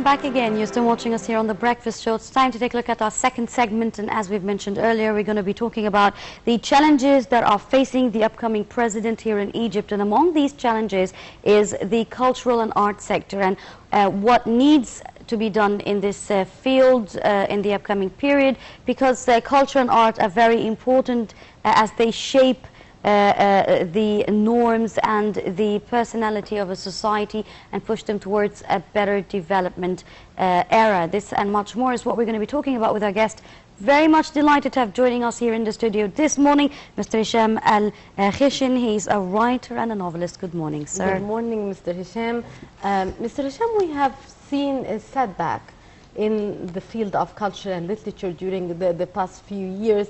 back again. You're still watching us here on The Breakfast Show. It's time to take a look at our second segment, and as we've mentioned earlier, we're going to be talking about the challenges that are facing the upcoming president here in Egypt. And among these challenges is the cultural and art sector, and what needs to be done in this field in the upcoming period, because culture and art are very important as they shape the norms and the personality of a society and push them towards a better development era. This and much more is what we're going to be talking about with our guest. Very much delighted to have joining us here in the studio this morning, Mr. Hisham Al-Khshin. He's a writer and a novelist. Good morning, sir. Good morning, Mr. Hisham. Mr. Hisham, we have seen a setback in the field of culture and literature during the past few years.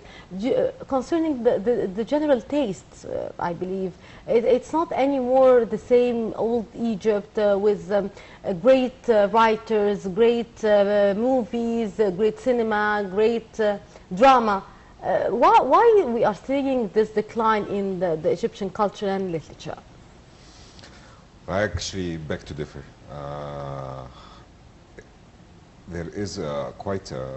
Concerning the general taste, I believe, it's not anymore the same old Egypt with great writers, great movies, great cinema, great drama. Why we are seeing this decline in the Egyptian culture and literature? I actually beg to differ. There is quite a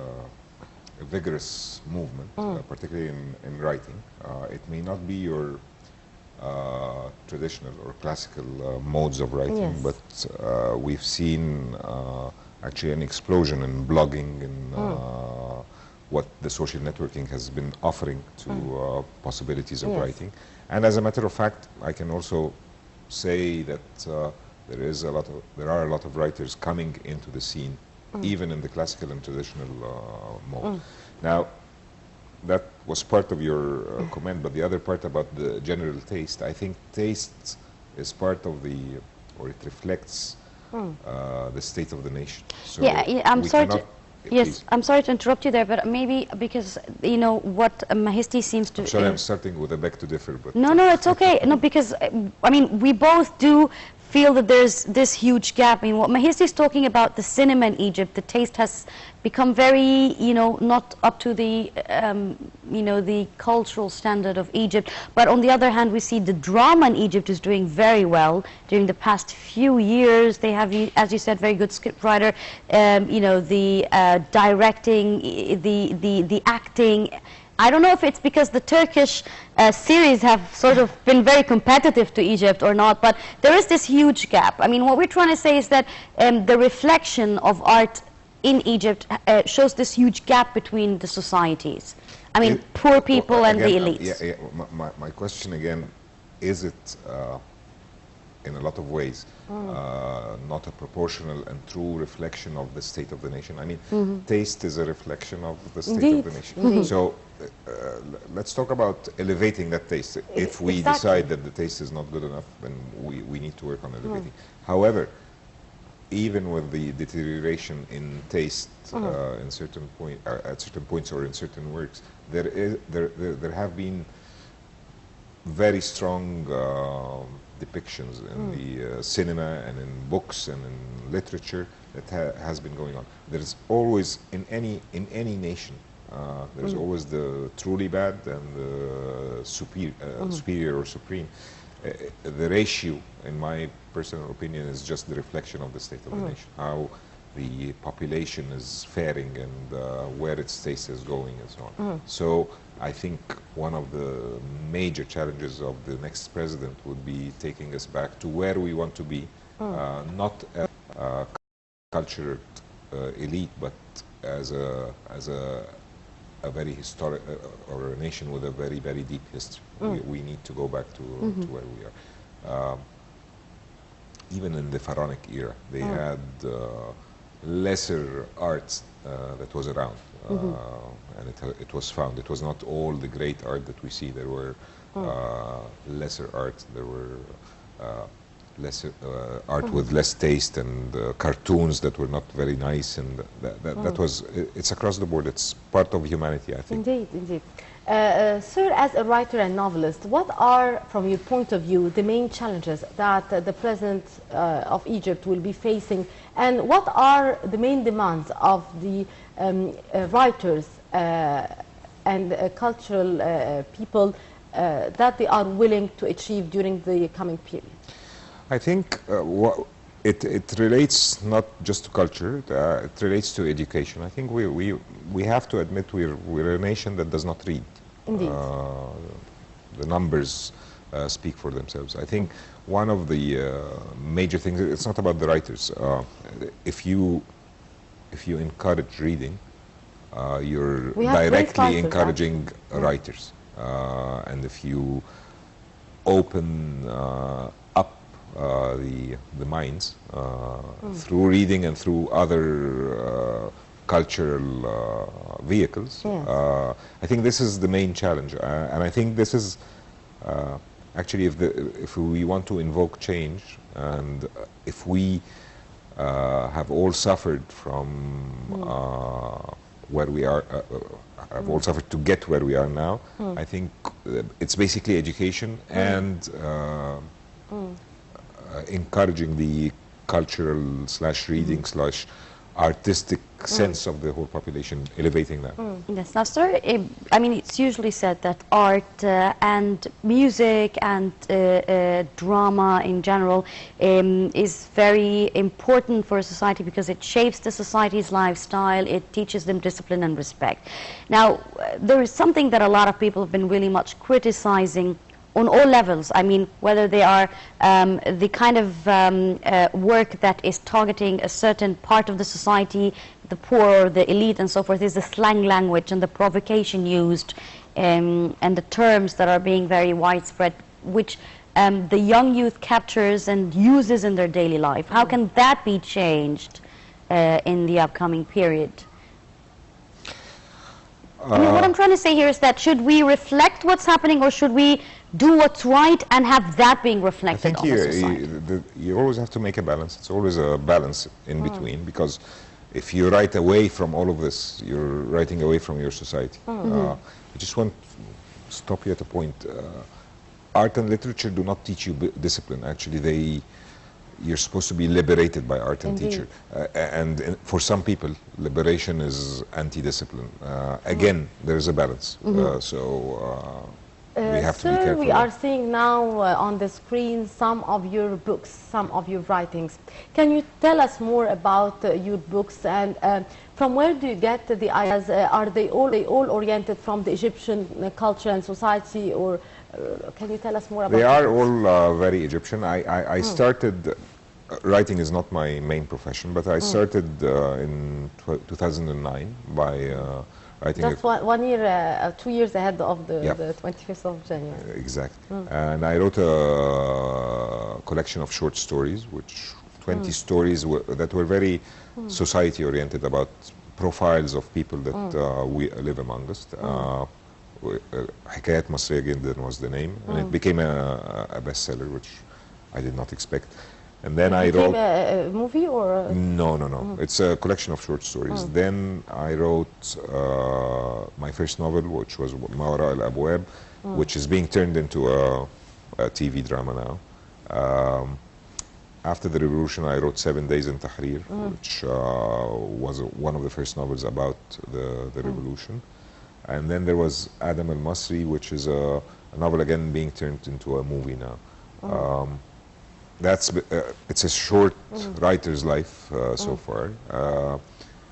vigorous movement, particularly in writing. It may not be your traditional or classical modes of writing, yes, but we've seen actually an explosion in blogging and what the social networking has been offering to possibilities of, yes, writing. And as a matter of fact, I can also say that there are a lot of writers coming into the scene, even in the classical and traditional mode. Now, that was part of your comment, but the other part about the general taste, I think taste is part of the, or it reflects the state of the nation. So yeah, I'm sorry to... Yes, I'm sorry to interrupt you there, but maybe because, you know, what Mahisti seems to... I'm sorry, I'm starting with a beg to differ, but... No, it's okay. No, because, I mean, we both do feel that there's this huge gap. I mean, what Mahisti is talking about, the cinema in Egypt, the taste has become very, you know, not up to the, you know, the cultural standard of Egypt. But on the other hand, we see the drama in Egypt is doing very well during the past few years. They have, as you said, very good scriptwriter, you know, the directing, the acting. I don't know if it's because the Turkish series have sort of been very competitive to Egypt or not, but there is this huge gap. I mean, what we're trying to say is that the reflection of art in Egypt shows this huge gap between the societies. I mean, poor people and again, the elites. Yeah, my question again, is it in a lot of ways not a proportional and true reflection of the state of the nation? I mean, taste is a reflection of the state of the nation. So let's talk about elevating that taste. If we decide that the taste is not good enough, then we need to work on elevating. However, even with the deterioration in taste in certain at certain points or in certain works, there have been very strong depictions in the cinema and in books and in literature that has been going on. There's always in any nation there's always the truly bad and the superior or supreme. The ratio, in my personal opinion, is just the reflection of the state of the nation, how the population is faring and where its taste is going and so on. So I think one of the major challenges of the next president would be taking us back to where we want to be, not as a cultured elite, but as a very historic, or a nation with a very, very deep history. We need to go back to where we are. Even in the Pharaonic era, they had lesser art that was around, and it was found. It was not all the great art that we see. There were lesser art. There were lesser art with less taste, and cartoons that were not very nice, and that was, it's across the board. It's part of humanity, I think. Indeed. Sir, as a writer and novelist, what are, from your point of view, the main challenges that the president of Egypt will be facing, and what are the main demands of the writers and cultural people that they are willing to achieve during the coming period? I think It relates not just to culture, it relates to education. I think we have to admit we're a nation that does not read. Indeed. The numbers speak for themselves. I think one of the major things, it's not about the writers. If you encourage reading, you're We have great directly writers, encouraging writers. And if you open up the minds through reading and through other cultural vehicles, Yes. I think this is the main challenge. And I think this is actually, if we want to invoke change, and if we have all suffered from where we are, have all suffered to get where we are now, I think it's basically education and encouraging the cultural / reading / artistic sense of the whole population, elevating that. Yes, now, sir, I mean, it's usually said that art and music and drama in general is very important for a society because it shapes the society's lifestyle, it teaches them discipline and respect. Now, there is something that a lot of people have been really much criticizing on all levels. I mean, whether they are the kind of work that is targeting a certain part of the society, the poor or the elite and so forth, is the slang language and the provocation used and the terms that are being very widespread, which the young youth captures and uses in their daily life. How can that be changed in the upcoming period? I mean, what I'm trying to say here is that should we reflect what's happening, or should we do what's right and have that being reflected on the society? You always have to make a balance. It's always a balance in between, because if you write away from all of this, you're writing away from your society. I just want to stop you at a point. Art and literature do not teach you discipline. Actually, you're supposed to be liberated by art and Indeed. and for some people, liberation is anti-discipline. Again, there's a balance. We have to be Sir, careful. we are seeing now on the screen some of your books, some of your writings. Can you tell us more about your books, and from where do you get the ideas? Are they all oriented from the Egyptian culture and society, or can you tell us more about They are your books? all very Egyptian. I started, writing is not my main profession, but I started in 2009 by writing Just 1 year, 2 years ahead of the, Yeah. the 25th of January. Exactly. And I wrote a collection of short stories, which 20 stories that were very society-oriented, about profiles of people that we live among us. حكايات مصرية جدا was the name, and it became a bestseller, which I did not expect. And then I Became wrote... a movie or? No. It's a collection of short stories. Then I wrote my first novel, which was الاربعاء الاربعاء, which is being turned into a TV drama now. After the revolution, I wrote 7 Days in Tahrir, which was one of the first novels about the revolution. And then there was Adam al-Masri, which is a novel again being turned into a movie now. It's a short writer's life so far.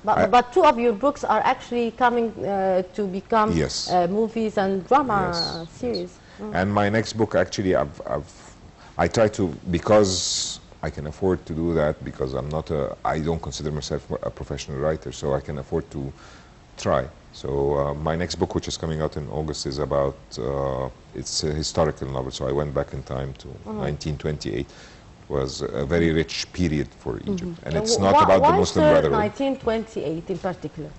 But two of your books are actually coming to become Yes. movies and drama Yes. series. And my next book, actually, I try to, because I can afford to do that, because I don't consider myself a professional writer, so I can afford to try. So my next book, which is coming out in August, is about, it's a historical novel, so I went back in time to 1928. It was a very rich period for Egypt, and it's not about the Muslim Brotherhood. Why 1928 in particular?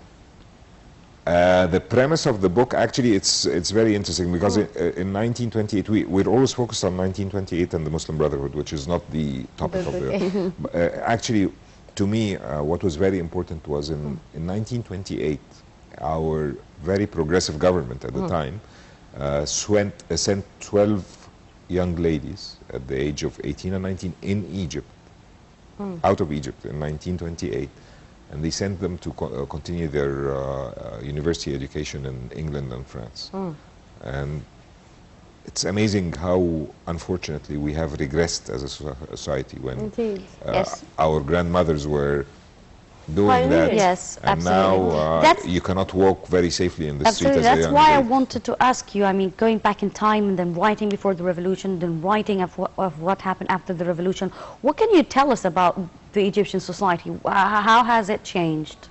The premise of the book, actually, it's very interesting, because in 1928, we're always focused on 1928 and the Muslim Brotherhood, which is not the topic of the... Actually, to me, what was very important was in 1928, our very progressive government at the time sent 12 young ladies at the age of 18 and 19 in Egypt, out of Egypt in 1928, and they sent them to continue their university education in England and France. And it's amazing how, unfortunately, we have regressed as a society when Indeed. Yes. our grandmothers were doing Pioneers. that. Yes, And absolutely. now That's- you cannot walk very safely in the street Absolutely. as a That's young why I age. wanted to ask you, I mean, going back in time and then writing before the revolution, then writing of what happened after the revolution, what can you tell us about the Egyptian society? How has it changed?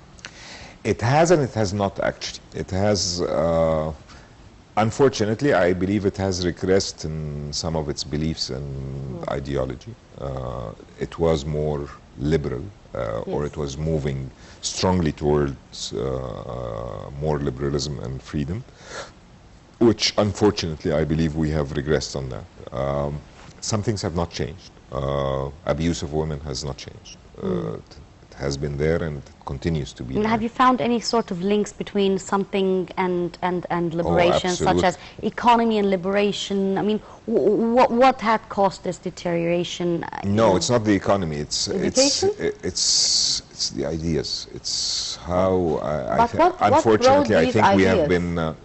It has and it has not, actually. It has, unfortunately, I believe it has regressed in some of its beliefs and ideology. It was more liberal, or it was moving strongly towards more liberalism and freedom, which unfortunately I believe we have regressed on that. Some things have not changed. Abuse of women has not changed. It has been there and it continues to be And there. have you found any sort of links between something and liberation, such absolutely. as economy and liberation? I mean, what had caused this deterioration? No, it's not the economy. It's Education? it's the ideas. It's how But what unfortunately brought I these think we have ideas?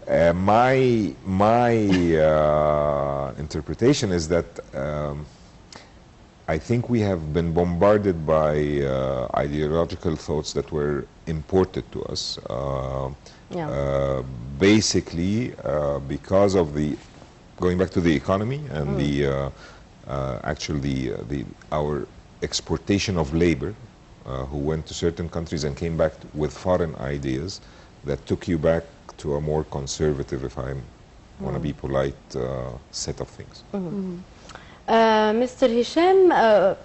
been. My interpretation is that I think we have been bombarded by ideological thoughts that were imported to us. Basically, because of the going back to the economy and the our exportation of labor, who went to certain countries and came back with foreign ideas that took you back to a more conservative, if I want to be polite, set of things. Mr. Hisham,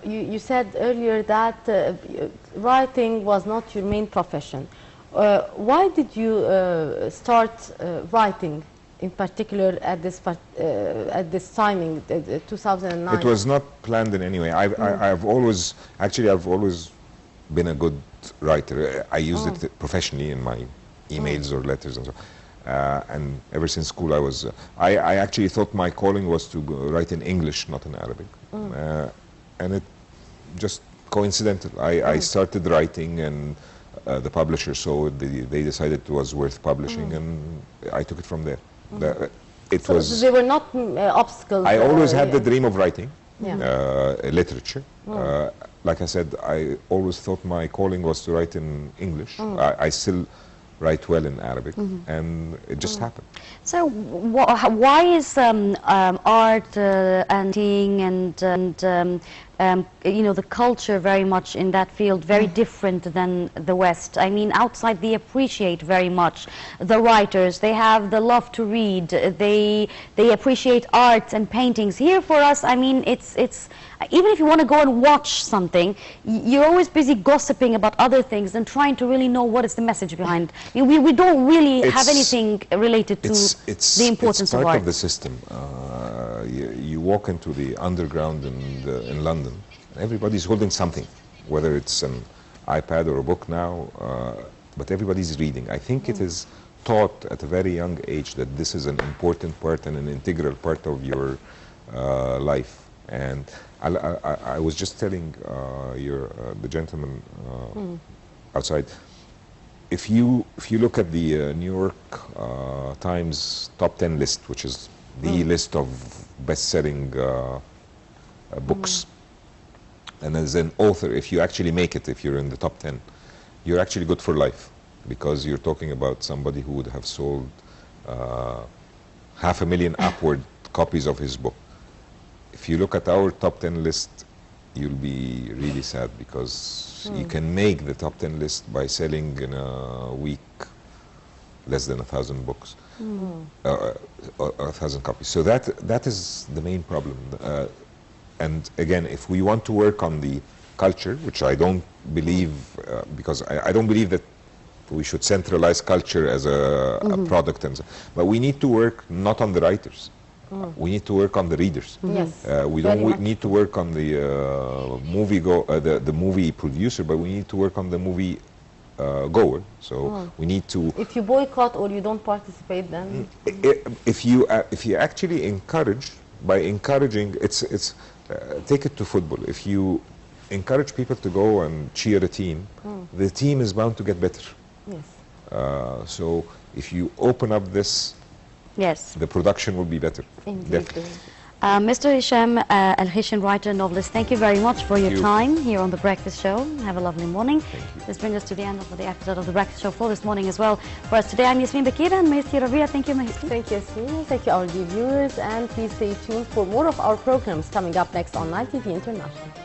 you said earlier that writing was not your main profession. Why did you start writing, in particular at this timing, 2009? It was not planned in any way. I've always been a good writer. I used it professionally in my emails or letters and so. And ever since school, I actually thought my calling was to write in English, not in Arabic. And it just coincidental. I started writing, and the publisher saw it. They decided it was worth publishing, and I took it from there. So they were not obstacles. I always had the dream of writing literature. Like I said, I always thought my calling was to write in English. I still write well in Arabic, and it just happened. So why is art and painting and you know, the culture very much in that field very different than the West? I mean, outside they appreciate very much the writers. They have the love to read. They appreciate art and paintings. Here for us, I mean, it's even if you want to go and watch something, you're always busy gossiping about other things than trying to really know what is the message behind. We don't really have anything related to the importance of art. It's part of the system. You walk into the underground in London, everybody's holding something, whether it's an iPad or a book now, but everybody's reading. I think it is taught at a very young age that this is an important part and an integral part of your life. And I was just telling the gentleman outside, if you look at the New York Times top 10 list, which is the list of best-selling books, and as an author, if you actually make it, if you're in the top 10, you're actually good for life, because you're talking about somebody who would have sold 500,000 upward copies of his book. If you look at our top 10 list, you'll be really sad, because you can make the top 10 list by selling in a week less than 1,000 books, or 1,000 copies. So that is the main problem. And again, if we want to work on the culture, which I don't believe, because I don't believe that we should centralize culture as a product, but we need to work not on the writers. We need to work on the readers. Yes. We don't need to work on the the movie producer, but we need to work on the movie goer. So we need to. If you boycott or you don't participate, then if you actually encourage, by encouraging, take it to football. If you encourage people to go and cheer a team, the team is bound to get better. yes. So if you open up this Yes. the production will be better. Indeed. Definitely. Mr. Hisham, Al-Khshin, writer and novelist, thank you very much for your time here on The Breakfast Show. Have a lovely morning. This brings us to the end of the episode of The Breakfast Show for this morning as well. For us today, I'm Yasmin Bakira and Mahisti Rabia. Thank you, Mahisti. Thank you, Yasmin. Thank you, our dear viewers. And please stay tuned for more of our programs coming up next on Nile TV International.